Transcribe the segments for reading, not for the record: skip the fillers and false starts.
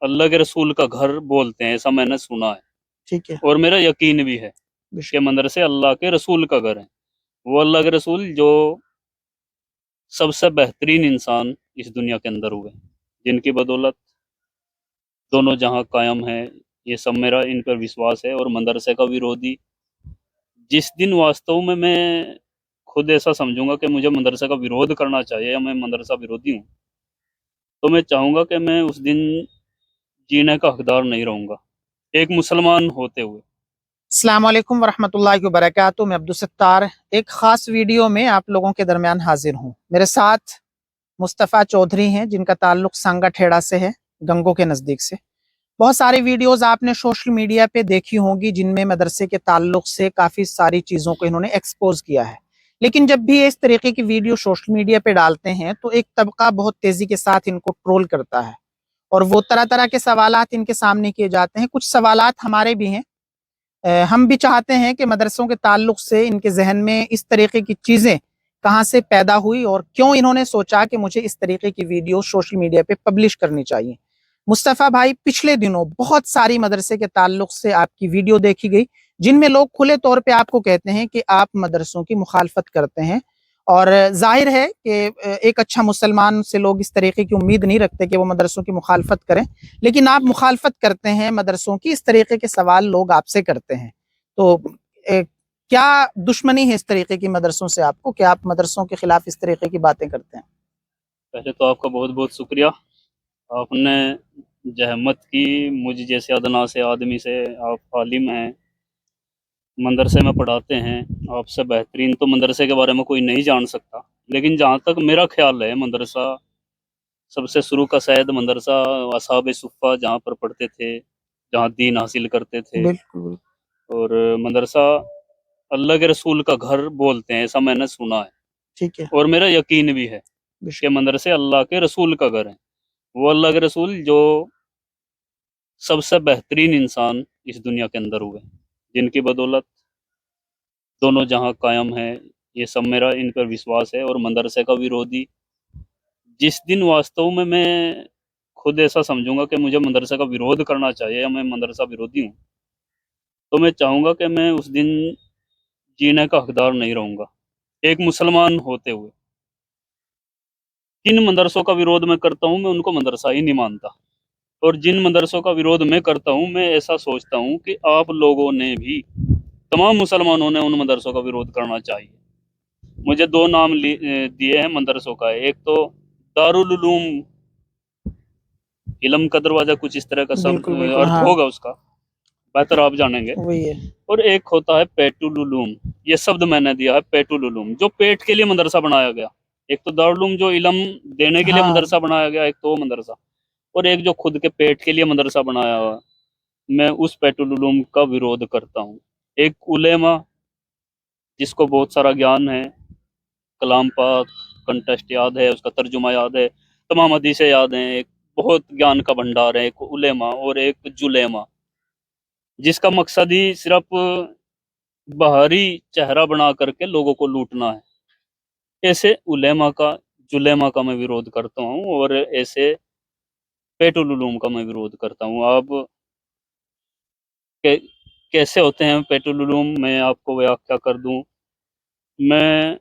अल्लाह के रसूल का घर बोलते हैं, ऐसा मैंने सुना है ठीक है। और मेरा यकीन भी है कि मदरसे अल्लाह के रसूल का घर है। वो अल्लाह के रसूल जो सबसे बेहतरीन इंसान इस दुनिया के अंदर हुए, जिनकी बदौलत दोनों जहां कायम है, ये सब मेरा इन पर विश्वास है। और मदरसे का विरोधी जिस दिन वास्तव में मैं खुद ऐसा समझूंगा कि मुझे मदरसे का विरोध करना चाहिए या मैं मदरसा विरोधी हूँ, तो मैं चाहूंगा कि मैं उस दिन जीने का हकदार नहीं रहूंगा, एक मुसलमान होते हुए। अस्सलाम वालेकुम वरहमतुल्लाहि वबरकातुहू। मैं अब्दुल सत्तार एक ख़ास वीडियो में आप लोगों के दरमियान हाजिर हूँ। मेरे साथ मुस्तफ़ा चौधरी हैं, जिनका ताल्लुक सांगा ठेड़ा से है, गंगों के नज़दीक से। बहुत सारी वीडियोस आपने सोशल मीडिया पे देखी होंगी, जिनमें मदरसे के ताल्लुक से काफ़ी सारी चीज़ों को इन्होंने एक्सपोज किया है। लेकिन जब भी इस तरीके की वीडियो सोशल मीडिया पे डालते हैं तो एक तबका बहुत तेज़ी के साथ इनको ट्रोल करता है और वो तरह तरह के सवालात इनके सामने किए जाते हैं। कुछ सवालात हमारे भी हैं। हम भी चाहते हैं कि मदरसों के ताल्लुक से इनके जहन में इस तरीके की चीज़ें कहाँ से पैदा हुई और क्यों इन्होंने सोचा कि मुझे इस तरीके की वीडियो सोशल मीडिया पे पब्लिश करनी चाहिए। मुस्तफ़ा भाई, पिछले दिनों बहुत सारी मदरसे के ताल्लुक से आपकी वीडियो देखी गई, जिनमें लोग खुले तौर पे आपको कहते हैं कि आप मदरसों की मुखालफत करते हैं। और जाहिर है कि एक अच्छा मुसलमान से लोग इस तरीके की उम्मीद नहीं रखते कि वो मदरसों की मुखालफत करें, लेकिन आप मुखालफत करते हैं मदरसों की। इस तरीके के सवाल लोग आपसे करते हैं। तो क्या दुश्मनी है इस तरीके की मदरसों से आपको? क्या आप मदरसों के खिलाफ इस तरीके की बातें करते हैं? पहले तो आपका बहुत बहुत शुक्रिया, आपने जहमत की मुझ जैसे अदना से आदमी से। आप आलिम हैं, मदरसे में पढ़ाते हैं, आपसे बेहतरीन तो मदरसे के बारे में कोई नहीं जान सकता। लेकिन जहाँ तक मेरा ख्याल है, मदरसा सबसे शुरू का शायद मदरसा असहाब सुफ़ा जहाँ पर पढ़ते थे, जहाँ दीन हासिल करते थे। बिल्कुल। और मदरसा अल्लाह के रसूल का घर बोलते हैं, ऐसा मैंने सुना है ठीक है। और मेरा यकीन भी है कि मदरसे अल्लाह के रसूल का घर है। वो अल्लाह के रसूल जो सबसे बेहतरीन इंसान इस दुनिया के अंदर हुए, जिनकी बदौलत दोनों जहां कायम है, ये सब मेरा इन पर विश्वास है। और मदरसे का विरोधी जिस दिन वास्तव में मैं खुद ऐसा समझूंगा कि मुझे मदरसे का विरोध करना चाहिए या मैं मदरसा विरोधी हूँ, तो मैं चाहूंगा कि मैं उस दिन जीने का हकदार नहीं रहूंगा, एक मुसलमान होते हुए। किन मदरसों का विरोध मैं करता हूँ, मैं उनको मदरसा ही नहीं मानता। और जिन मदरसों का विरोध मैं करता हूँ, मैं ऐसा सोचता हूँ कि आप लोगों ने भी, तमाम मुसलमानों ने उन मदरसों का विरोध करना चाहिए। मुझे दो नाम दिए हैं मदरसों का। एक तो दारुल उलूम इल्म का दरवाजा, कुछ इस तरह का सब बिल्कुल बिल्कुल, अर्थ हाँ होगा उसका, बेहतर आप जानेंगे। वही है। और एक होता है पेटुल उलूम, ये शब्द मैंने दिया है पेटुल उलूम, जो पेट के लिए मदरसा बनाया गया। एक तो दारुल उलूम जो इल्म देने के लिए हाँ मदरसा बनाया गया, एक तो वो मदरसा। और एक जो खुद के पेट के लिए मदरसा बनाया हुआ, मैं उस पेटुल उलूम का विरोध करता हूँ। एक उलेमा जिसको बहुत सारा ज्ञान है, कलाम पाक कंटेस्ट याद है, उसका तर्जुमा याद है, तमाम हदीसें याद हैं, एक बहुत ज्ञान का भंडार है, एक उलेमा और एक जुलेमा, जिसका मकसद ही सिर्फ बाहरी चेहरा बना करके लोगों को लूटना है। ऐसे उलेमा का, जुलेमा का मैं विरोध करता हूँ और ऐसे पेटुल उलूम का मैं विरोध करता हूँ। अब कैसे होते हैं पेटुल उलूम, मैं आपको व्याख्या कर दूं। मैं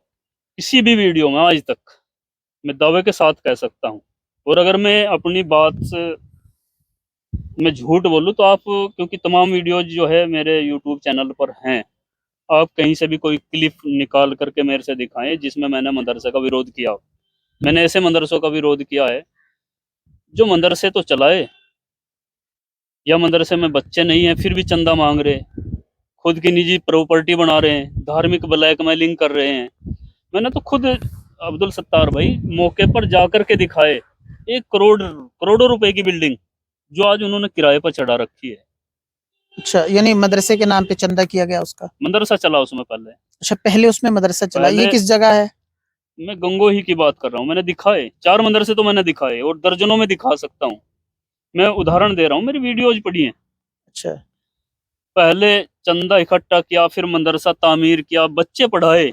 किसी भी वीडियो में आज तक मैं दावे के साथ कह सकता हूँ, और अगर मैं अपनी बात से मैं झूठ बोलूँ तो आप, क्योंकि तमाम वीडियोज जो है मेरे यूट्यूब चैनल पर हैं, आप कहीं से भी कोई क्लिप निकाल करके मेरे से दिखाएं जिसमें मैंने मदरसे का विरोध किया हो। मैंने ऐसे मदरसों का विरोध किया है जो मदरसे तो चलाए, या मदरसे में बच्चे नहीं हैं फिर भी चंदा मांग रहे, खुद की निजी प्रॉपर्टी बना रहे हैं, धार्मिक ब्लैकमेलिंग कर रहे हैं। मैंने तो खुद अब्दुल सत्तार भाई मौके पर जाकर के दिखाए, 1 करोड़ करोड़ों रुपए की बिल्डिंग जो आज उन्होंने किराए पर चढ़ा रखी है। अच्छा, यानी मदरसे के नाम पे चंदा किया गया उसका? मदरसा चला उसमें पहले। अच्छा, पहले उसमें मदरसा चला। ये पहले किस जगह है? मैं गंगो ही की बात कर रहा हूँ, मैंने दिखाए 4 मदरसे तो मैंने दिखाए और दर्जनों में दिखा सकता हूँ। मैं उदाहरण दे रहा हूँ, मेरी वीडियोज पड़ी हैं। अच्छा। पहले चंदा इकट्ठा किया, फिर मदरसा तामीर किया, बच्चे पढ़ाए,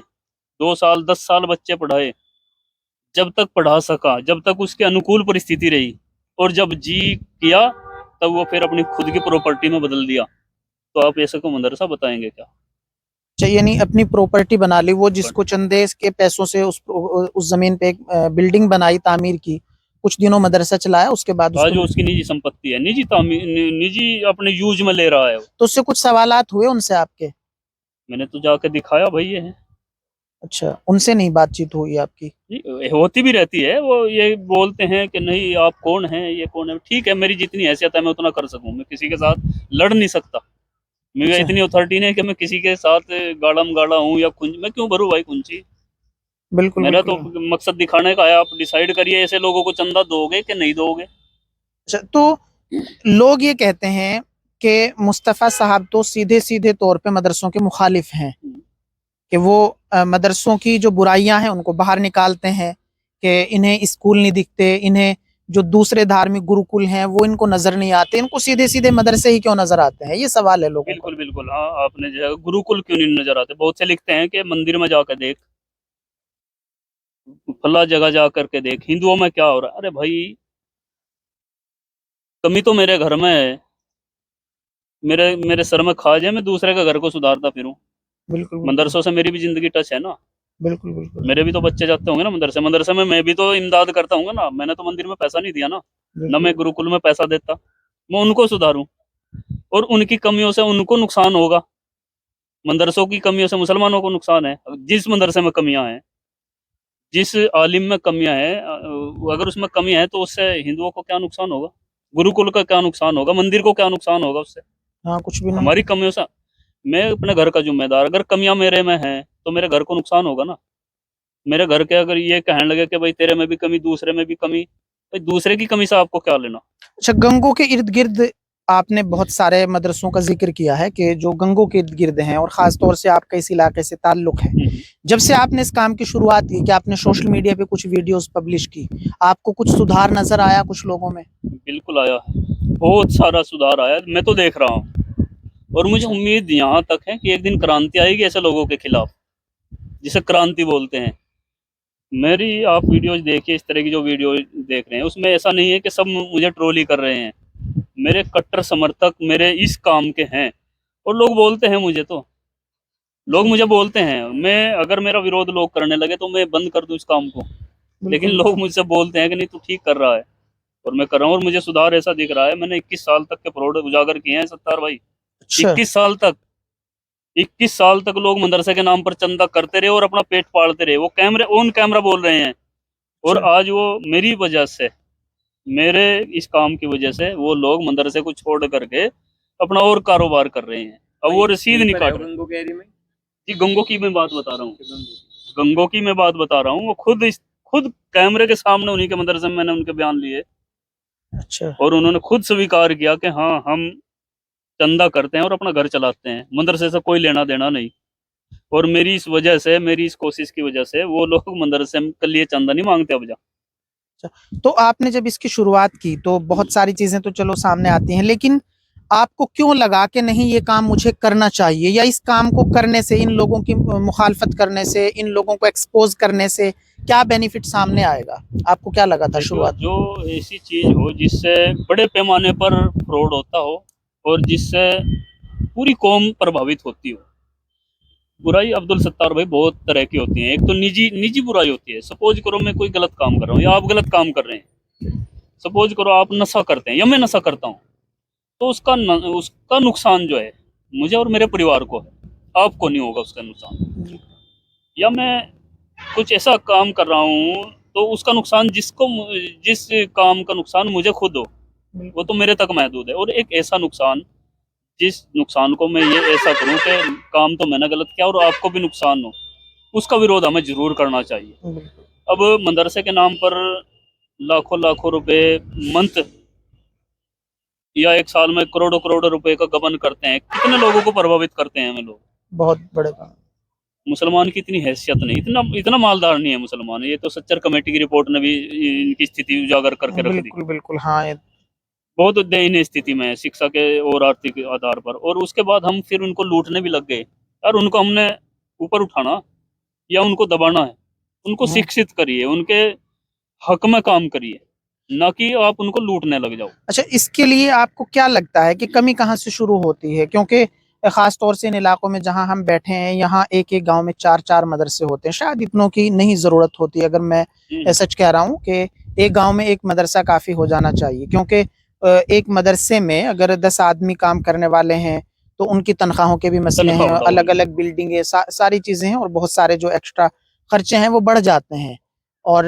2 साल 10 साल बच्चे पढ़ाए, जब तक पढ़ा सका, जब तक उसके अनुकूल परिस्थिति रही। और जब जी किया तब वो फिर अपनी खुद की प्रॉपर्टी में बदल दिया, तो आप ऐसे को मदरसा बताएंगे क्या? अच्छा, यानी अपनी प्रॉपर्टी बना ली, वो जिसको चंदे के पैसों से उस जमीन पे एक बिल्डिंग बनाई, तामीर की, कुछ दिनों मदरसा चलाया, उसके बाद आज उसको उसकी निजी संपत्ति है, निजी अपने यूज में ले रहा है वो। तो उससे कुछ सवालात हुए उनसे आपके? मैंने तो जाके दिखाया भाई ये है। अच्छा, उनसे नहीं बातचीत हुई आपकी? जी, होती भी रहती है, वो ये बोलते हैं कि नहीं आप कौन हैं, ये कौन है। ठीक है, मेरी जितनी हैसियत है मैं उतना कर सकूं, मैं किसी के साथ लड़ नहीं सकता। मेरे अच्छा, इतनी अथॉरिटी नहीं है कि मैं किसी के साथ गाड़म गाड़ा हूँ या कुंज, मैं क्यों भरूं भाई कुंजी। बिल्कुल मेरा तो बिल्कुल। मकसद दिखाने का है, आप डिसाइड करिए ऐसे लोगों को चंदा दोगे कि नहीं दोगे। अच्छा, तो लोग ये कहते हैं कि मुस्तफ़ा साहब तो सीधे सीधे तौर पे मदरसों के मुखालिफ हैं, कि वो मदरसों की जो बुराइयां हैं उनको बाहर निकालते हैं, कि इन्हें स्कूल नहीं दिखते, इन्हें जो दूसरे धार्मिक गुरुकुल हैं वो इनको नजर नहीं आते, इनको सीधे सीधे मदरसे ही क्यों नजर आते हैं, ये सवाल है लोगों का। बिल्कुल बिल्कुल, हाँ आपने जो है गुरुकुल क्यों नहीं नजर आते, बहुत से लिखते हैं कि मंदिर में जाकर देख, फला जगह जा करके देख, हिंदुओं में क्या हो रहा है। अरे भाई, कमी तो मेरे घर में है, मेरे मेरे सर में खाज है, मैं दूसरे के घर को सुधारता फिरूं। बिल्कुल बिल्कुल। मदरसों से मेरी भी जिंदगी टच है ना, बिल्कुल बिल्कुल। मेरे भी तो बच्चे जाते होंगे ना मदरसे, मदरसे में मैं भी तो इमदाद करता हूँ ना, मैंने तो मंदिर में पैसा नहीं दिया ना, ना बिल्कुल मैं गुरुकुल में पैसा देता। मैं उनको सुधारूं, और उनकी कमियों से उनको नुकसान होगा, मदरसों की कमियों से मुसलमानों को नुकसान है। जिस मदरसे में कमियां हैं, जिस आलिम में कमियां हैं, अगर उसमें कमी है तो उससे हिंदुओं को क्या नुकसान होगा, गुरुकुल का क्या नुकसान होगा, मंदिर को क्या नुकसान होगा उससे। हाँ, कुछ भी ना हो। हमारी कमियों से मैं अपने घर का जिम्मेदार, अगर कमियां मेरे में हैं तो मेरे घर को नुकसान होगा ना। मेरे घर के अगर ये कहने लगे कि भाई तेरे में भी कमी, दूसरे में भी कमी, भाई दूसरे की कमी से आपको क्या लेना। अच्छा, गंगों के इर्द गिर्द आपने बहुत सारे मदरसों का जिक्र किया है, कि जो गंगों के इर्द गिर्द हैं, और खास तौर से आपका इस इलाके से ताल्लुक है। जब से आपने इस काम की शुरुआत की, कि आपने सोशल मीडिया पे कुछ वीडियोस पब्लिश की, आपको कुछ सुधार नजर आया कुछ लोगों में? बिल्कुल आया है, बहुत सारा सुधार आया, मैं तो देख रहा हूँ। और मुझे अच्छा। उम्मीद यहाँ तक है कि एक दिन क्रांति आएगी ऐसे लोगों के खिलाफ, जिसे क्रांति बोलते हैं। मेरी आप वीडियोज देखिए, इस तरह की जो वीडियो देख रहे हैं उसमें ऐसा नहीं है कि सब मुझे ट्रोल ही कर रहे हैं, मेरे कट्टर समर्थक मेरे इस काम के हैं। और लोग बोलते हैं मुझे, तो लोग अच्छा। मुझे बोलते हैं, मैं अगर मेरा विरोध लोग करने लगे तो मैं बंद कर दूं इस काम को, लेकिन बिल्कुल। लोग मुझसे बोलते हैं कि नहीं तू ठीक कर रहा है, और मैं कर रहा हूँ, और मुझे सुधार ऐसा दिख रहा है। मैंने 21 साल तक के फ्रॉड उजागर किए हैं सत्तार भाई, अच्छा। 21 साल तक, 21 साल तक लोग मदरसे के नाम पर चंदा करते रहे और अपना पेट पालते रहे, वो कैमरे ऑन कैमरा बोल रहे हैं। और अच्छा। आज वो मेरी वजह से, मेरे इस काम की वजह से वो लोग मदरसे को छोड़ करके अपना और कारोबार कर रहे हैं, अब वो रसीद नहीं काट रहे। गंगो कैरी में जी, गंगो की मैं बात बता रहा हूँ, गंगो की मैं बात बता रहा हूँ, वो खुद कैमरे के सामने उन्हीं के मदरसे में मैंने उनके बयान लिए, अच्छा। और उन्होंने खुद स्वीकार किया कि हाँ हम चंदा करते हैं और अपना घर चलाते हैं, मदरसे से कोई लेना देना नहीं। और मेरी इस वजह से, मेरी इस कोशिश की वजह से वो लोग मदरसे में के लिए चंदा नहीं मांगते अब जा। अच्छा, तो आपने जब इसकी शुरुआत की तो बहुत सारी चीजें तो चलो सामने आती हैं, लेकिन आपको क्यों लगा कि नहीं, ये काम मुझे करना चाहिए, या इस काम को करने से, इन लोगों की मुखालफत करने से, इन लोगों को एक्सपोज करने से क्या बेनिफिट सामने आएगा? आपको क्या लगा था देखो, शुरुआत जो में? ऐसी चीज हो जिससे बड़े पैमाने पर फ्रॉड होता हो और जिससे पूरी कौम प्रभावित होती हो। बुराई अब्दुल सत्तार भाई बहुत तरह की होती है, एक तो निजी निजी बुराई होती है। सपोज करो मैं कोई गलत काम कर रहा हूँ या आप गलत काम कर रहे हैं, सपोज करो आप नशा करते हैं या मैं नशा करता हूँ, तो उसका नुकसान जो है मुझे और मेरे परिवार को है, आपको नहीं होगा उसका नुकसान। या मैं कुछ ऐसा काम कर रहा हूँ तो उसका नुकसान जिस काम का नुकसान मुझे खुद हो, वो तो मेरे तक महदूद है। और एक ऐसा नुकसान, जिस नुकसान को मैं ये ऐसा करूं कि काम तो मैंने गलत किया और आपको भी नुकसान हो, उसका विरोध हमें जरूर करना चाहिए। अब मदरसे के नाम पर लाखों लाखों रुपए मंथ या एक साल में करोड़ों करोड़ों रुपए का गबन करते हैं, कितने लोगों को प्रभावित करते हैं हमें लोग। बहुत बड़े काम। मुसलमान की इतनी हैसियत नहीं, इतना इतना मालदार नहीं है मुसलमान, ये तो सच्चर कमेटी की रिपोर्ट ने भी इनकी स्थिति उजागर करके रख दी। बिल्कुल बिल्कुल। हाँ, बहुत दयनीय स्थिति में है शिक्षा के और आर्थिक आधार पर, और उसके बाद हम फिर उनको लूटने भी लग गए। यार उनको हमने ऊपर उठाना या उनको दबाना है, उनको शिक्षित करिए, उनके हक में काम करिए। ना कि आप उनको लूटने लग जाओ। अच्छा, इसके लिए आपको क्या लगता है कि कमी कहाँ से शुरू होती है? क्योंकि खास तौर से इन इलाकों में जहां हम बैठे हैं, यहाँ एक एक गांव में चार चार मदरसे होते हैं, शायद इतनों की नहीं जरूरत होती। अगर मैं सच कह रहा हूँ कि एक गांव में एक मदरसा काफी हो जाना चाहिए, क्योंकि एक मदरसे में अगर 10 आदमी काम करने वाले हैं तो उनकी तनख्वाहों के भी मसले तनख्वाह हैं, अलग बढ़ाओगी। अलग बिल्डिंगें, सारी चीजें हैं, और बहुत सारे जो एक्स्ट्रा खर्चे हैं वो बढ़ जाते हैं। और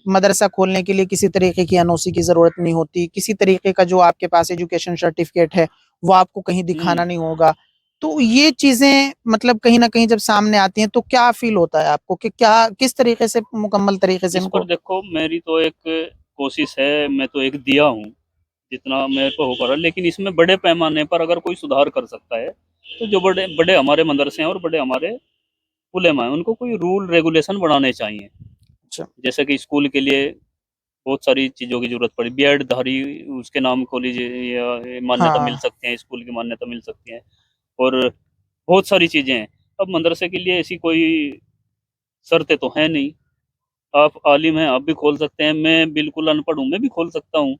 मदरसा खोलने के लिए किसी तरीके की एनओसी की जरूरत नहीं होती, किसी तरीके का जो आपके पास एजुकेशन सर्टिफिकेट है वो आपको कहीं दिखाना नहीं होगा। तो ये चीजें मतलब कहीं ना कहीं जब सामने आती हैं तो क्या फील होता है आपको कि क्या किस तरीके से मुकम्मल तरीके से इस पर इनको? देखो, मेरी तो एक कोशिश है, मैं तो एक दिया हूँ जितना मेरे को हो पा रहा है, लेकिन इसमें बड़े पैमाने पर अगर कोई सुधार कर सकता है तो जो बड़े बड़े हमारे मदरसे हैं और बड़े हमारे उलेमा हैं, उनको कोई रूल रेगुलेशन बनाने चाहिए। अच्छा। जैसे कि स्कूल के लिए बहुत सारी चीज़ों की ज़रूरत पड़ी, बीएड धारी उसके नाम कॉलेज या मान्यता मिल हाँ। सकती है, स्कूल की मान्यता मिल सकती है, और बहुत सारी चीज़ें हैं। अब मदरसे के लिए ऐसी कोई शर्तें तो हैं नहीं। आप आलिम हैं, आप भी खोल सकते हैं, मैं बिल्कुल अनपढ़ हूँ, मैं भी खोल सकता हूँ।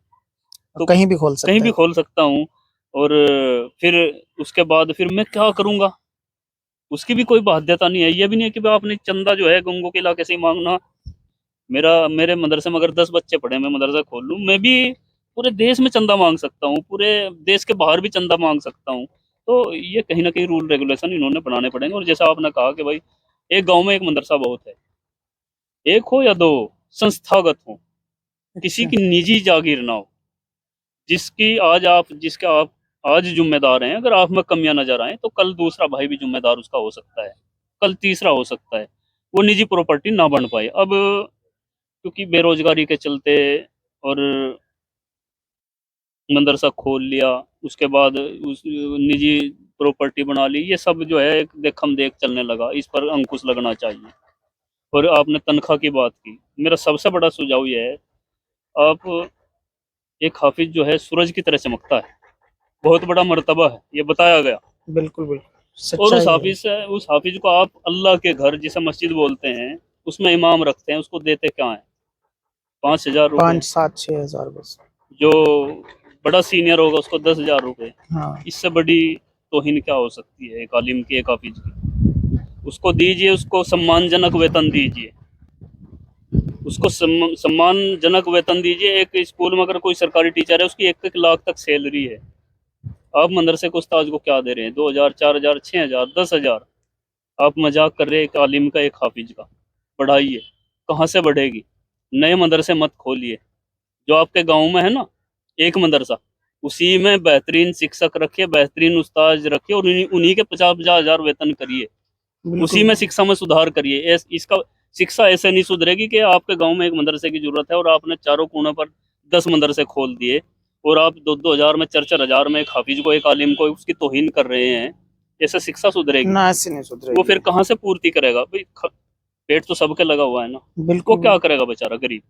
तो कहीं भी खोल कहीं सकते भी हैं। खोल सकता हूँ, और फिर उसके बाद फिर मैं क्या करूँगा? उसकी भी कोई बाध्यता नहीं है। ये भी नहीं है कि भाई आपने चंदा जो है गंगों के इलाके से ही माँगना। मेरे मदरसे में अगर 10 बच्चे पढ़े हैं, मैं मदरसा खोल लूँ, मैं भी पूरे देश में चंदा माँग सकता हूँ, पूरे देश के बाहर भी चंदा माँग सकता हूँ। तो ये कहीं न कहीं रूल रेगुलेशन इन्होंने बनाने पड़ेंगे, और जैसा आपने कहा कि भाई एक गाँव में एक मदरसा बहुत है। 1 हो या 2 संस्थागत हों, किसी अच्छा। की निजी जागीर ना हो। जिसका आप आज ज़िम्मेदार हैं, अगर आप में कमियाँ नज़र आएँ, तो कल दूसरा भाई भी ज़िम्मेदार उसका हो सकता है, कल तीसरा हो सकता है। वो निजी प्रॉपर्टी ना बन पाए। अब क्योंकि बेरोज़गारी के चलते और मदरसा खोल लिया, उसके बाद उस निजी प्रॉपर्टी बना ली, ये सब जो है एक देखम-देख चलने लगा, इस पर अंकुश लगना चाहिए। और आपने तनख्वाह की बात की, मेरा सबसे बड़ा सुझाव ये है, आप एक हाफ़िज़ जो है सूरज की तरह चमकता है, बहुत बड़ा मर्तबा है, ये बताया गया। बिल्कुल बिल्कुल और सच्चाई है। उस हाफ़िज़ को आप अल्लाह के घर जिसे मस्जिद बोलते हैं, उसमें इमाम रखते हैं, उसको देते क्या हैं? 5,000 रुपए। 5 7 6 हज़ार बस। जो बड़ा सीनियर होगा उसको 10,000 रुपए। हाँ। इससे बड़ी तौहीन क्या हो सकती है एक आलिम की, एक हाफ़िज़ की? उसको दीजिए, उसको सम्मानजनक वेतन दीजिए, उसको सम्मानजनक वेतन दीजिए। एक स्कूल में अगर कोई सरकारी टीचर है, उसकी 1-1 लाख तक सैलरी है। आप मदरसे के उस्ताद को क्या दे रहे हैं? 2,000, 4,000, 6,000, 10,000। आप मजाक कर रहे हैं एक आलिम का, एक हाफिज का। बढ़ाइए, कहाँ से बढ़ेगी? नए मदरसे मत खोलिए। जो आपके गांव में है ना एक मदरसा, उसी में बेहतरीन शिक्षक रखिए, बेहतरीन उस्ताद रखिए, और उन्हीं उन्हीं के 50-50 हज़ार वेतन करिए। उसी बिल्कुल। में शिक्षा में सुधार करिए। इसका शिक्षा ऐसे नहीं सुधरेगी कि आपके गांव में एक मदरसे की जरूरत है और आपने चारों कोनों पर 10 मदरसे खोल दिए, और आप 2-2 हज़ार में, 4-4 हज़ार में एक हाफिज को, एक आलिम को उसकी तौहीन कर रहे हैं। ऐसे शिक्षा सुधरेगी? ना, ऐसे नहीं वो सुधरेगी। फिर कहाँ से पूर्ति करेगा भाई? पेट तो सबके लगा हुआ है ना। वो बिल्कुल क्या बिल्कुल। करेगा बेचारा गरीब?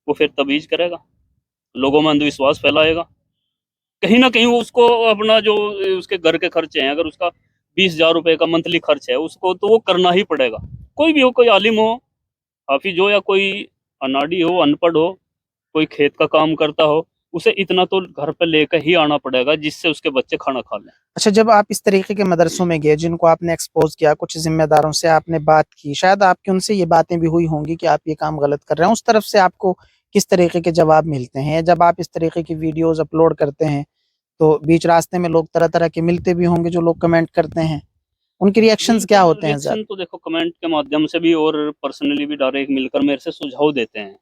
वो फिर तबीज करेगा, लोगों में अंधविश्वास फैलाएगा। कहीं ना कहीं वो उसको अपना जो उसके घर के खर्चे हैं, अगर उसका 20,000 रुपए का मंथली खर्च है उसको, तो वो करना ही पड़ेगा। कोई भी हो, कोई आलिम हो, हाफिज हो, या कोई अनाड़ी हो, अनपढ़ हो, कोई खेत का काम करता हो, उसे इतना तो घर पे लेकर ही आना पड़ेगा जिससे उसके बच्चे खाना खा लें। अच्छा, जब आप इस तरीके के मदरसों में गए जिनको आपने एक्सपोज किया, कुछ जिम्मेदारों से आपने बात की, शायद आपकी उनसे ये बातें भी हुई होंगी कि आप ये काम गलत कर रहे हैं, उस तरफ से आपको किस तरीके के जवाब मिलते हैं? जब आप इस तरीके की वीडियोस अपलोड करते हैं तो बीच रास्ते में लोग तरह तरह के मिलते भी होंगे जो लोग कमेंट करते हैं, उनके रिएक्शंस क्या बिल्कुल, होते हैं रिएक्शन ज्यादा? तो देखो कमेंट के माध्यम से भी और पर्सनली भी डायरेक्ट मिलकर मेरे से सुझाव देते हैं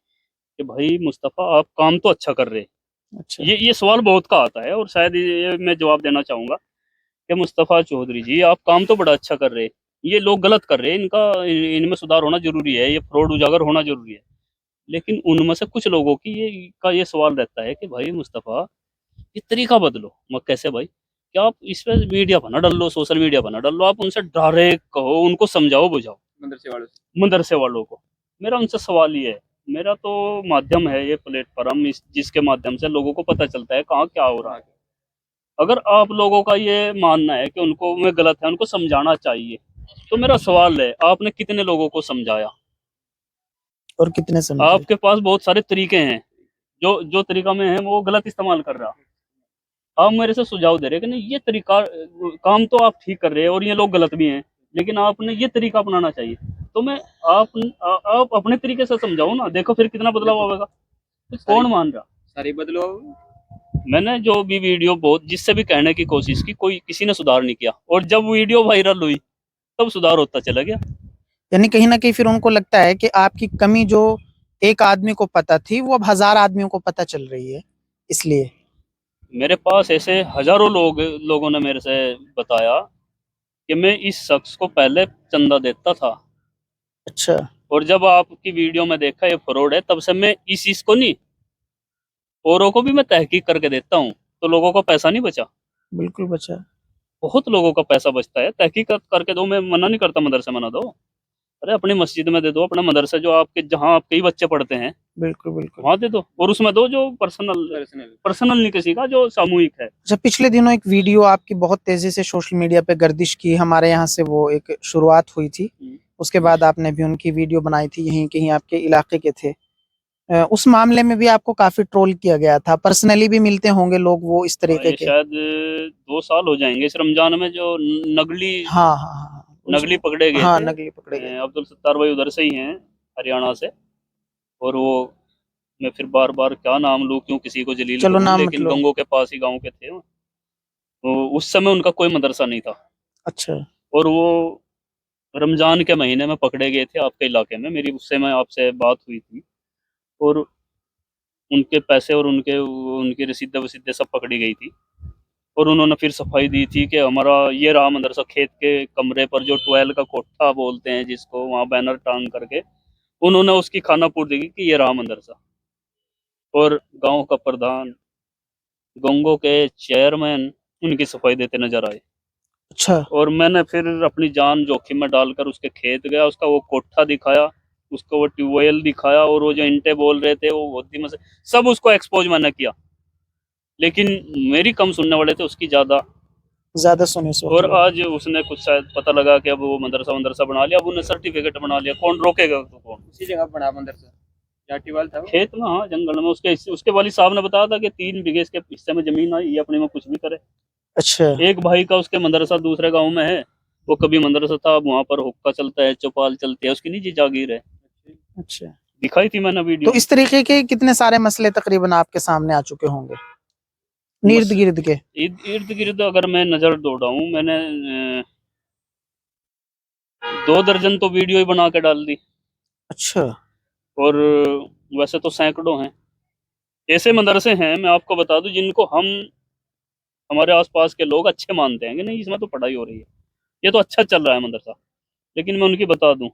कि भाई मुस्तफ़ा, आप काम तो अच्छा कर रहे हैं। अच्छा। ये सवाल बहुत का आता है, और शायद ये मैं जवाब देना चाहूँगा कि मुस्तफ़ा चौधरी जी, आप काम तो बड़ा अच्छा कर रहे हैं। ये लोग गलत कर रहे हैं, इनमें सुधार होना ज़रूरी है, ये फ्रॉड उजागर होना ज़रूरी है। लेकिन उनमें से कुछ लोगों की ये सवाल रहता है कि भाई मुस्तफ़ा, ये तरीका बदलो। मैं कैसे भाई? कि आप इस पे मीडिया पर ना डाल लो, सोशल मीडिया पर ना डाल लो, आप उनसे डायरेक्ट कहो, उनको समझाओ, बुझाओ। मदरसे वालों को मेरा उनसे सवाल ये है, मेरा तो माध्यम है ये प्लेटफॉर्म, जिसके माध्यम से लोगों को पता चलता है कहाँ क्या हो रहा है। अगर आप लोगों का ये मानना है कि उनको में गलत है, उनको समझाना चाहिए, तो मेरा सवाल है, आपने कितने लोगों को समझाया? और कितने समझे? आपके पास बहुत सारे तरीके हैं, जो तरीका में है वो गलत इस्तेमाल कर रहा। आप मेरे से सुझाव दे रहे हैं कि नहीं, ये तरीका काम तो आप ठीक कर रहे हैं और ये लोग गलत भी हैं, लेकिन आपने ये तरीका अपनाना चाहिए। तो मैं आप अपने तरीके से समझाओ ना, देखो फिर कितना बदलाव आएगा। तो कौन मान रहा? सारी बदलो। मैंने जो भी वीडियो बहुत जिससे भी कहने की कोशिश की, कोई किसी ने सुधार नहीं किया, और जब वीडियो वायरल हुई तब सुधार होता चला गया। यानी कहीं ना कहीं फिर उनको लगता है कि आपकी कमी जो एक आदमी को पता थी वो अब 1000 आदमियों को पता चल रही है, इसलिए। मेरे पास ऐसे हजारों लोगों ने मेरे से बताया कि मैं इस शख्स को पहले चंदा देता था, अच्छा। और जब आपकी वीडियो में देखा ये फ्रॉड है, तब से मैं इस चीज को नहीं, औरों को भी मैं तहकीक करके देता हूँ, तो लोगों का पैसा नहीं बचा। बिल्कुल बचा। बहुत लोगों का पैसा बचता है, तहकीक करके दो, मैं मना नहीं करता, मदरसे मना दो, अरे अपनी मस्जिद में दे दो, अपना मदरसा जो आपके जहाँ आपके ही बच्चे पढ़ते हैं बिल्कुल बिल्कुल। वहां दे दो, और उसमें दो जो पर्सनल नहीं किसी का, जो सामूहिक है। अच्छा, पिछले दिनों एक वीडियो आपकी बहुत तेजी से सोशल मीडिया पे गर्दिश की, हमारे यहाँ से वो एक शुरुआत हुई थी, उसके बाद आपने भी उनकी वीडियो बनाई थी, यहीं कहीं आपके इलाके के थे। उस मामले में भी आपको काफी ट्रोल किया गया था, पर्सनली भी मिलते होंगे लोग वो इस तरीके ये के। शायद 2 साल हो जाएंगे इस रमजान में, जो नगली हाँ हाँ हाँ नगली पकड़े गए हाँ, थे। नकली पकड़े गए। अब्दुल सत्तार भाई उधर से ही हैं, हरियाणा से। और वो, मैं फिर बार बार क्या नाम लूं, क्यों किसी को जलील चलो करूं, नाम मत लेकिन लो। गंगों के पास ही गांव के थे वो। तो उस समय उनका कोई मदरसा नहीं था, अच्छा। और वो रमजान के महीने में पकड़े गए थे आपके इलाके में। मेरी उससे मैं आपसे बात हुई थी, और उनके पैसे और उनके उनकी रसीदें वसीदें सब पकड़ी गई थी। और उन्होंने फिर सफाई दी थी कि हमारा ये रहा मदरसा, खेत के कमरे पर जो 12 का कोठा बोलते हैं जिसको, वहाँ बैनर टांग करके उन्होंने उसकी खाना पूर्ति की कि ये रहा मदरसा। और गांव का प्रधान, गंगों के चेयरमैन उनकी सफाई देते नजर आए। अच्छा। और मैंने फिर अपनी जान जोखिम में डालकर उसके खेत गया, उसका वो कोठा दिखाया, उसको वो ट्यूबवेल दिखाया, और वो जो इंटे बोल रहे थे वो होती में से सब उसको एक्सपोज मैंने किया। लेकिन मेरी कम सुनने वाले थे, उसकी ज्यादा सुने सो और आज उसने कुछ शायद पता लगा कि अब वो मदरसा बना लिया, अब उन्हें सर्टिफिकेट बना लिया, कौन रोकेगा? तो कौन? उसी जगह बना मदरसा, जाटीवाल था वो। खेत में, हाँ जंगल में। उसके वाली साहब ने बताया था कि 3 बीघे इसके हिस्से में जमीन आई, ये अपने में कुछ भी करे। अच्छा। एक भाई का उसके मदरसा दूसरे गांव में है, वो कभी मदरसा था, वहां पर हुक्का चलता है, चौपाल चलती है, उसकी निजी जागीर है। अच्छा, दिखाई थी मैंने तो वीडियो। इस तरीके के कितने सारे मसले तकरीबन आपके सामने आ चुके होंगे इर्द गिर्द के? इर्द गिर्द अगर मैं नजर दौड़ाऊं, मैंने 2 दर्जन तो वीडियो ही बना के डाल दी। अच्छा। और वैसे तो सैकड़ों हैं ऐसे मदरसे हैं, मैं आपको बता दूं, जिनको हमारे आसपास के लोग अच्छे मानते हैं कि नहीं, इसमें तो पढ़ाई हो रही है, ये तो अच्छा चल रहा है मदरसा। लेकिन मैं उनकी बता दूं,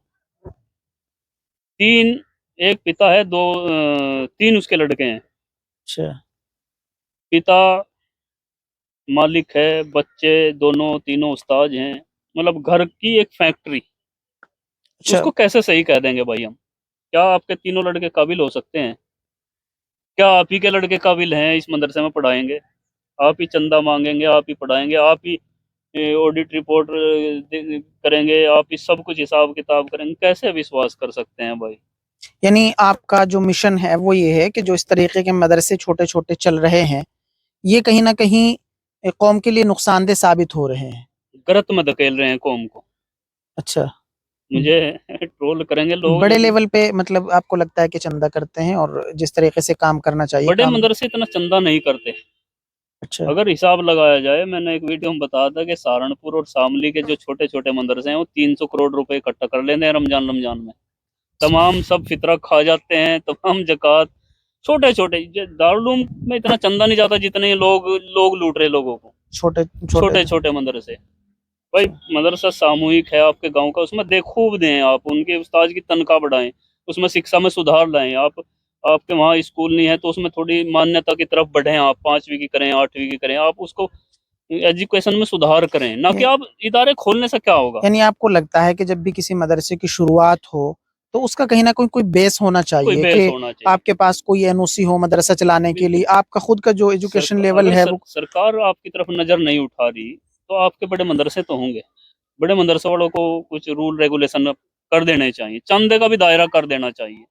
तीन एक पिता है, 3 उसके लड़के हैं। अच्छा। पिता मालिक है, बच्चे दोनों तीनों उस्ताद हैं, मतलब घर की एक फैक्ट्री। अच्छा। उसको कैसे सही कह देंगे भाई हम? क्या आपके तीनों लड़के काबिल हो सकते हैं? क्या आप ही के लड़के काबिल हैं इस मदरसे में पढ़ाएंगे? आप ही चंदा मांगेंगे, आप ही पढ़ाएंगे, आप ही ऑडिट रिपोर्ट करेंगे, आप ही सब कुछ हिसाब किताब करेंगे? कैसे विश्वास कर सकते हैं भाई? यानी आपका जो मिशन है वो ये है कि जो इस तरीके के मदरसे छोटे छोटे चल रहे हैं, ये कहीं ना कहीं कौम के लिए नुकसानदेह साबित हो रहे हैं। गलत में धकेल रहे हैं कौम को। अच्छा। मुझे ट्रोल करेंगे लोग, बड़े लेकिन लेवल पे मतलब आपको लगता है कि चंदा करते हैं और जिस तरीके से काम करना चाहिए बड़े काम। मदरसे इतना चंदा नहीं करते। अच्छा। अगर हिसाब लगाया जाए, मैंने एक वीडियो में बताया था कि सहारनपुर और शामली के जो छोटे छोटे मदरसे हैं, वो 300 करोड़ रुपए इकट्ठा कर लेते हैं रमजान में। तमाम सब फितरा खा जाते हैं, तमाम जक़ात। छोटे छोटे दारुल उलूम में इतना चंदा नहीं जाता जितने लोग लूट रहे लोगों को। छोटे छोटे छोटे मदरसे भाई, मदरसा सामूहिक है आपके गांव का, उसमें खूब दें आप, उनके उस्ताद की तनख्वाह बढ़ाएं, उसमें शिक्षा में सुधार लाएं आप। आपके वहाँ स्कूल नहीं है तो उसमें थोड़ी मान्यता की तरफ बढ़ें आप, 5वीं की करें, 8वीं की करें, आप उसको एजुकेशन में सुधार करें, ना कि आप इदारे खोलने से क्या होगा। यानी आपको लगता है कि जब भी किसी मदरसे की शुरुआत हो तो उसका कहीं ना कोई कोई बेस होना कोई चाहिए बेस कि होना चाहिए। आपके पास कोई एनओसी हो मदरसा चलाने के लिए, आपका खुद का जो एजुकेशन लेवल अगर है वो। सरकार आपकी तरफ नजर नहीं उठा रही, तो आपके बड़े मदरसे तो होंगे। बड़े मदरसे वालों को कुछ रूल रेगुलेशन कर देने चाहिए, चंदे का भी दायरा कर देना चाहिए।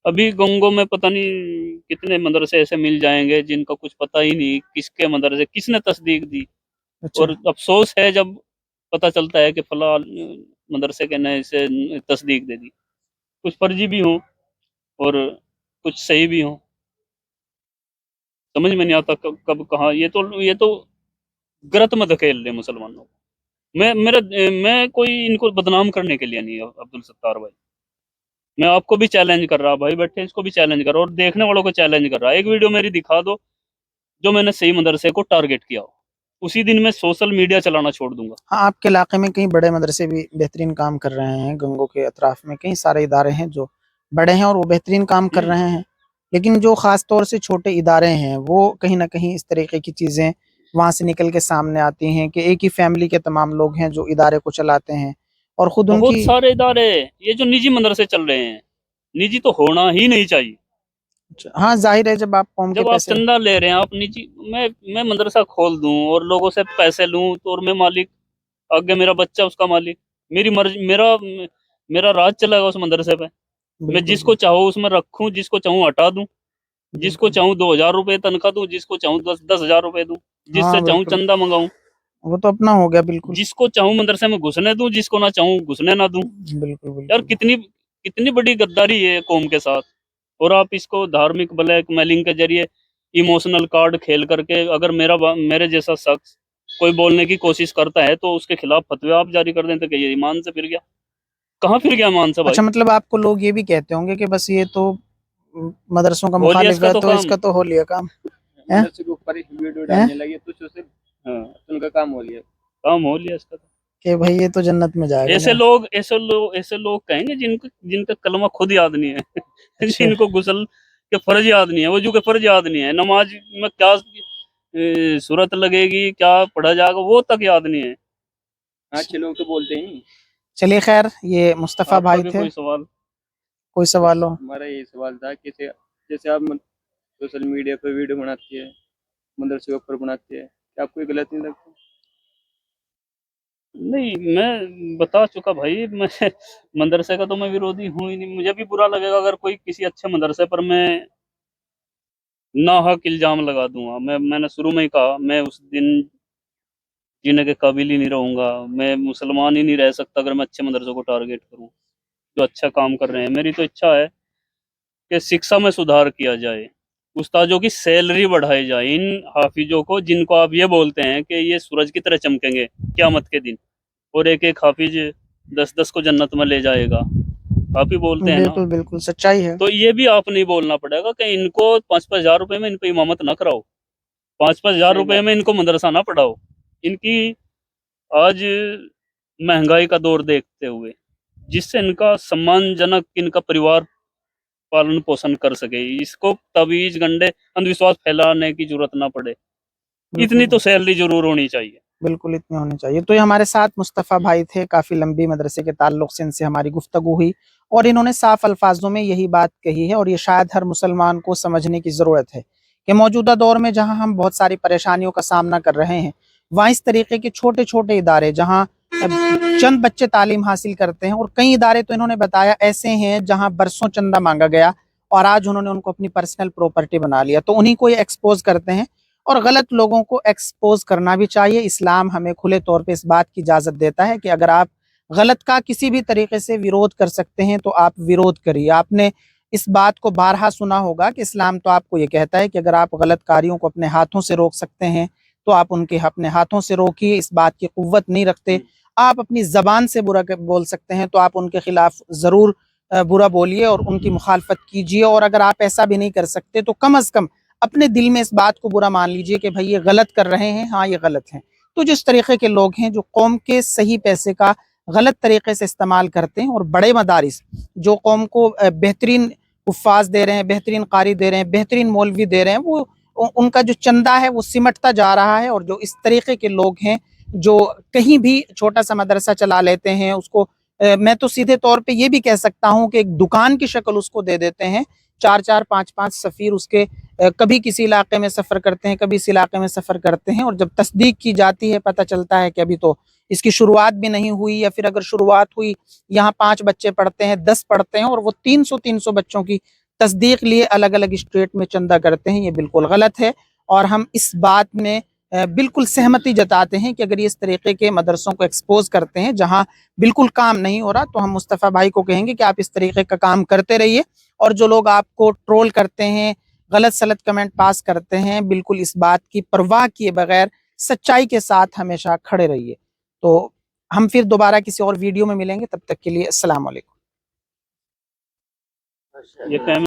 अभी गंगों में पता नहीं कितने मदरसे ऐसे मिल जाएंगे जिनका कुछ पता ही नहीं किसके मदरसे किसने तस्दीक दी। अच्छा। और अफसोस है जब पता चलता है कि फला मदरसे के ने इसे तस्दीक दे दी। कुछ फर्जी भी हों और कुछ सही भी हों, समझ में नहीं आता कब कब कहाँ। ये तो गलत में धकेल रहे मुसलमानों को। मैं कोई इनको बदनाम करने के लिए नहीं है अब्दुल सत्तार भाई। मैं आपको भी चैलेंज कर रहा, भाई बैठे इसको भी चैलेंज कर रहा और देखने वालों को चैलेंज कर रहा। एक वीडियो मेरी दिखा दो जो मैंने सही मदरसे को टारगेट किया हो, उसी दिन मैं सोशल मीडिया चलाना छोड़ दूंगा। हाँ, आपके इलाके में कई बड़े मदरसे भी बेहतरीन काम कर रहे हैं। गंगों के अतराफ में कई सारे इदारे हैं जो बड़े हैं और वो बेहतरीन काम कर रहे हैं। लेकिन जो ख़ास तौर से छोटे इदारे हैं, वो कहीं न कहीं इस तरीके की चीज़ें वहाँ से निकल के सामने आती हैं कि एक ही फैमिली के तमाम लोग हैं जो इदारे को चलाते हैं और खुद बहुत उनकी। सारे इदारे, ये जो निजी मदरसे चल रहे हैं, निजी तो होना ही नहीं चाहिए। हाँ, ज़ाहिर है जब आप कौम के जब आप पैसे। चंदा ले रहे हैं, आप निजी, मैं मदरसा खोल दूं और लोगों से पैसे लूं तो और मैं मालिक, आगे मेरा बच्चा उसका मालिक, मेरी मर्जी, मेरा राज चलेगा उस मदरसे पे। मैं बिल्कुल, जिसको चाहूँ उसमें रखूं, जिसको चाहूँ हटा दूं, जिसको बिल्कुल। चाहूँ 2,000 रुपए तनख्वाह दूं, जिसको चाहूँ 10,000 रुपए दूं, जिससे हाँ, चाहूँ बिल्कुल। चंदा मंगाऊं, वो तो अपना हो गया बिल्कुल। जिसको चाहूँ मदरसे में घुसने दूं, जिसको ना चाहूँ घुसने ना दूं। बिल्कुल, यार बिल्कुल। कितनी कितनी बड़ी गद्दारी है कौम के साथ। और आप इसको धार्मिक ब्लैकमेलिंग के जरिए, इमोशनल कार्ड खेल करके, अगर मेरे जैसा शख्स कोई बोलने की कोशिश करता है तो उसके खिलाफ फतवा आप जारी कर दें तो क्या ये ईमान से फिर गया? कहाँ फिर गया ईमान से अच्छा, भाई? मतलब आपको लोग ये भी कहते होंगे कि बस ये तो मदरसों का हो लिया मुखालिफ इसका है तो तो काम। इसका तो हो लिया काम। हैं? मदरसे के ऊपर ही वीडियो हैं? डालने लगे तो सोशल, हाँ, तो उनका काम हो लिया। काम हो लिया इसका तो। कि भाई ये तो जन्नत में जाएगा ऐसे ना। लोग ऐसे लोग कहेंगे जिनका कलमा खुद याद नहीं है अच्छा। जिनको गुस्ल के फर्ज याद नहीं है, वजू के फर्ज याद नहीं है, नमाज में क्या सूरत लगेगी, क्या पढ़ा जाएगा, वो तक याद नहीं है। अच्छे लोग तो बोलते ही नहीं। चलिए खैर, ये मुस्तफ़ा आपका भाई भी थे। कोई सवाल? कोई सवाल हो? हमारा यही सवाल था कि जैसे आप सोशल मीडिया पर वीडियो बनाती है, मदरसे के ऊपर बनाती है, क्या आपको ये गलत नहीं लगता? नहीं, मैं बता चुका भाई, मैं मदरसे का तो मैं विरोधी हूँ ही नहीं। मुझे भी बुरा लगेगा अगर कोई किसी अच्छे मदरसे पर मैं नाहक इल्जाम लगा दूंगा। मैंने शुरू में ही कहा, मैं उस दिन जीने के काबिल ही नहीं रहूंगा। मैं मुसलमान ही नहीं रह सकता अगर मैं अच्छे मदरसों को टारगेट करूं जो अच्छा काम कर रहे हैं। मेरी तो इच्छा है कि शिक्षा में सुधार किया जाए, उस्तादों की सैलरी बढ़ाई जाए, इन हाफिजों को जिनको आप ये बोलते हैं कि ये सूरज की तरह चमकेंगे क़यामत के दिन, और एक एक हाफिज 10-10 को जन्नत में ले जाएगा, आप ही बोलते हैं ना। बिल्कुल, बिल्कुल सच्चाई है। तो ये भी आप नहीं बोलना पड़ेगा कि इनको 5-5 हज़ार रुपए में इन पे इमामत ना कराओ, 5-5 हज़ार सही रुपए बात में है। इनको मदरसा ना पढ़ाओ। इनकी आज महंगाई का दौर देखते हुए जिससे इनका सम्मानजनक इनका परिवार पालन पोषण कर सके, इसको तवीज गंडे अंधविश्वास फैलाने की जरूरत ना पड़े, बिल्कुल, इतनी तो सैलरी जरूर होनी चाहिए। बिल्कुल इतने होने चाहिए। तो ये हमारे साथ मुस्तफ़ा भाई थे, काफ़ी लंबी मदरसे के ताल्लुक से इनसे हमारी गुफ्तगू हुई और इन्होंने साफ अल्फाजों में यही बात कही है और ये शायद हर मुसलमान को समझने की ज़रूरत है कि मौजूदा दौर में जहाँ हम बहुत सारी परेशानियों का सामना कर रहे हैं, वहाँ इस तरीके के छोटे-छोटे इदारे जहाँ चंद बच्चे तालीम हासिल करते हैं और कई इदारे तो इन्होंने बताया ऐसे हैं जहाँ बरसों चंदा माँगा गया और आज उन्होंने उनको अपनी पर्सनल प्रॉपर्टी बना लिया। तो उन्हीं को ये एक्सपोज़ करते हैं और गलत लोगों को एक्सपोज करना भी चाहिए। इस्लाम हमें खुले तौर पे इस बात की इजाज़त देता है कि अगर आप गलत का किसी भी तरीके से विरोध कर सकते हैं तो आप विरोध करिए। आपने इस बात को बारहा सुना होगा कि इस्लाम तो आपको ये कहता है कि अगर आप गलत कार्यों को अपने हाथों से रोक सकते हैं तो आप उनके अपने हाथों से रोकिए। इस बात की कुव्वत नहीं रखते। आप अपनी ज़बान से बुरा बोल सकते हैं तो आप उनके खिलाफ ज़रूर बुरा बोलिए और उनकी मुखालफत कीजिए और अगर आप ऐसा भी नहीं कर सकते तो कम अज़ कम अपने दिल में इस बात को बुरा मान लीजिए कि भाई ये गलत कर रहे हैं, हाँ ये गलत है। तो जिस तरीके के लोग हैं जो कौम के सही पैसे का गलत तरीके से इस्तेमाल करते हैं और बड़े मदारिस जो कौम को बेहतरीन हुफ़्फ़ाज़ दे रहे हैं, बेहतरीन कारी दे रहे हैं, बेहतरीन मौलवी दे रहे हैं, वो उनका जो चंदा है वो सिमटता जा रहा है और जो इस तरीके के लोग हैं जो कहीं भी छोटा सा मदरसा चला लेते हैं उसको मैं तो सीधे तौर पे ये भी कह सकता हूँ कि एक दुकान की शक्ल उसको दे देते हैं। 4-4 5-5 सफ़ीर उसके कभी किसी इलाके में सफ़र करते हैं, कभी इस इलाके में सफ़र करते हैं और जब तस्दीक की जाती है पता चलता है कि अभी तो इसकी शुरुआत भी नहीं हुई या फिर अगर शुरुआत हुई यहाँ 5 बच्चे पढ़ते हैं, 10 पढ़ते हैं और वो 300-300 बच्चों की तस्दीक लिए अलग अलग स्टेट में चंदा करते हैं, ये बिल्कुल गलत है। और हम इस बात में बिल्कुल सहमति जताते हैं कि अगर ये इस तरीके के मदरसों को एक्सपोज करते हैं जहां बिल्कुल काम नहीं हो रहा, तो हम मुस्तफ़ा भाई को कहेंगे कि आप इस तरीके का काम करते रहिए। और जो लोग आपको ट्रोल करते हैं, गलत सलत कमेंट पास करते हैं, बिल्कुल इस बात की परवाह किए बगैर सच्चाई के साथ हमेशा खड़े रहिए। तो हम फिर दोबारा किसी और वीडियो में मिलेंगे, तब तक के लिए अस्सलाम वालेकुम। ये कहना